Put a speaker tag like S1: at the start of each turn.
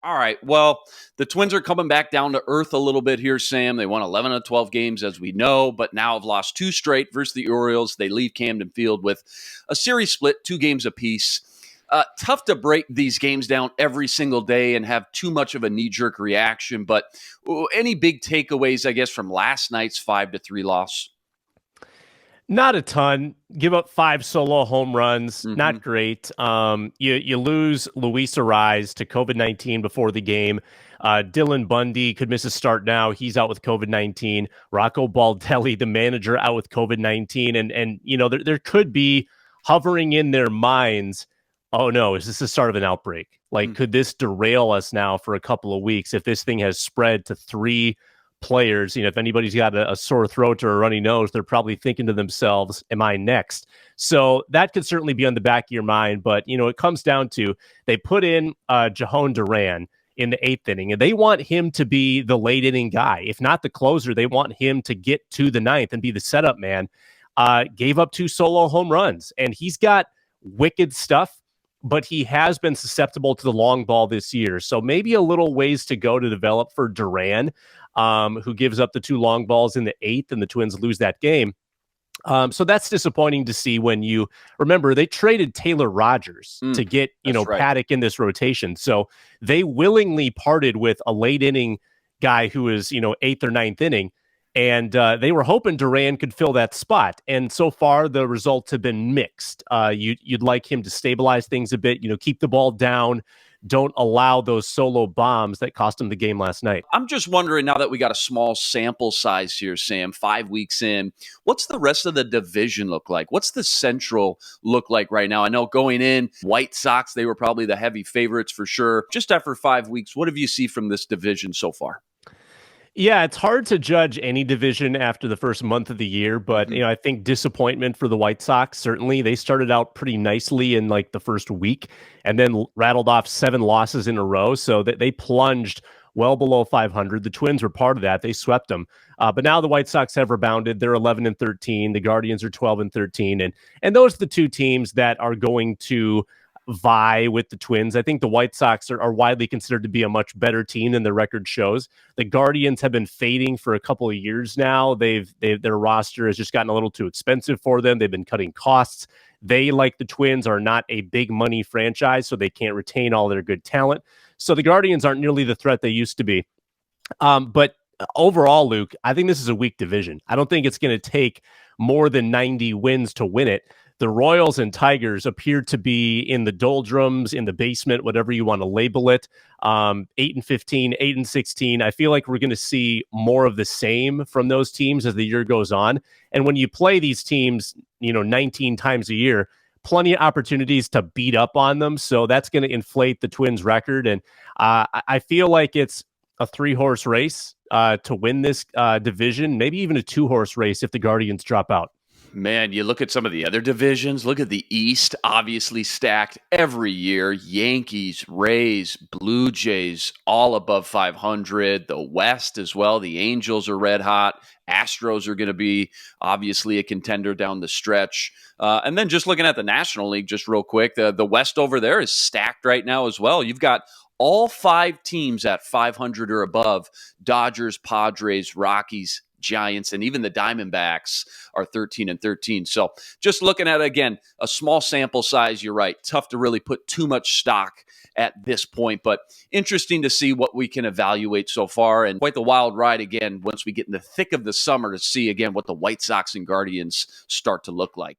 S1: All right. Well, the Twins are coming back down to earth a little bit here, Sam. They won 11 of 12 games, as we know, but now have lost two straight versus the Orioles. They leave Camden Field with a series split, 2 games apiece. Tough to break these games down every single day and have too much of a knee-jerk reaction, but any big takeaways, I guess, from last night's 5-3 loss?
S2: Not a ton. Give up 5 solo home runs.
S1: Mm-hmm.
S2: Not great. You lose Luis Ariz to COVID-19 before the game. Dylan Bundy could miss a start now. He's out with COVID-19. Rocco Baldelli, the manager, out with COVID-19. And there could be hovering in their minds, oh no, is this the start of an outbreak? Like, could this derail us now for a couple of weeks if this thing has spread to 3 players? If anybody's got a sore throat or a runny nose, they're probably thinking to themselves, am I next? So that could certainly be on the back of your mind. But, it comes down to they put in Jajon Duran in the 8th inning, and they want him to be the late inning guy. If not the closer, they want him to get to the 9th and be the setup man. Gave up 2 solo home runs, and he's got wicked stuff, but he has been susceptible to the long ball this year. So maybe a little ways to go to develop for Duran, who gives up the 2 long balls in the 8th, and the Twins lose that game. So that's disappointing to see when you remember they traded Taylor Rogers to get,
S1: right.
S2: Paddock in this rotation. So they willingly parted with a late inning guy who is, 8th or 9th inning. And they were hoping Duran could fill that spot. And so far, the results have been mixed. You'd like him to stabilize things a bit, keep the ball down. Don't allow those solo bombs that cost him the game last night.
S1: I'm just wondering, now that we got a small sample size here, Sam, 5 weeks in, what's the rest of the division look like? What's the Central look like right now? I know going in, White Sox, they were probably the heavy favorites for sure. Just after 5 weeks, what have you seen from this division so far?
S2: Yeah, it's hard to judge any division after the first month of the year, but I think disappointment for the White Sox. Certainly, they started out pretty nicely in like the first week, and then rattled off 7 losses in a row. So that they plunged well below 500. The Twins were part of that; they swept them. But now the White Sox have rebounded. They're 11-13. The Guardians are 12-13, and those are the 2 teams that are going to vie with the Twins. I think the White Sox are widely considered to be a much better team than their record shows. The Guardians have been fading for a couple of years now. Their roster has just gotten a little too expensive for them. They've been cutting costs. They, like the Twins, are not a big money franchise, so they can't retain all their good talent. So the Guardians aren't nearly the threat they used to be. But overall, Luke, I think this is a weak division. I don't think it's going to take more than 90 wins to win it. The Royals and Tigers appear to be in the doldrums, in the basement, whatever you want to label it. 8-15, 8-16. I feel like we're going to see more of the same from those teams as the year goes on. And when you play these teams, 19 times a year, plenty of opportunities to beat up on them. So that's going to inflate the Twins' record. And I feel like it's a 3-horse race to win this division, maybe even a 2-horse race if the Guardians drop out.
S1: Man, you look at some of the other divisions. Look at the East, obviously stacked every year. Yankees, Rays, Blue Jays, all above 500. The West as well. The Angels are red hot. Astros are going to be obviously a contender down the stretch. And then just looking at the National League, just real quick, the West over there is stacked right now as well. You've got all 5 teams at 500 or above. Dodgers, Padres, Rockies, Giants, and even the Diamondbacks are 13-13. So just looking at, again, a small sample size, you're right. Tough to really put too much stock at this point, but interesting to see what we can evaluate so far, and quite the wild ride again once we get in the thick of the summer to see again what the White Sox and Guardians start to look like.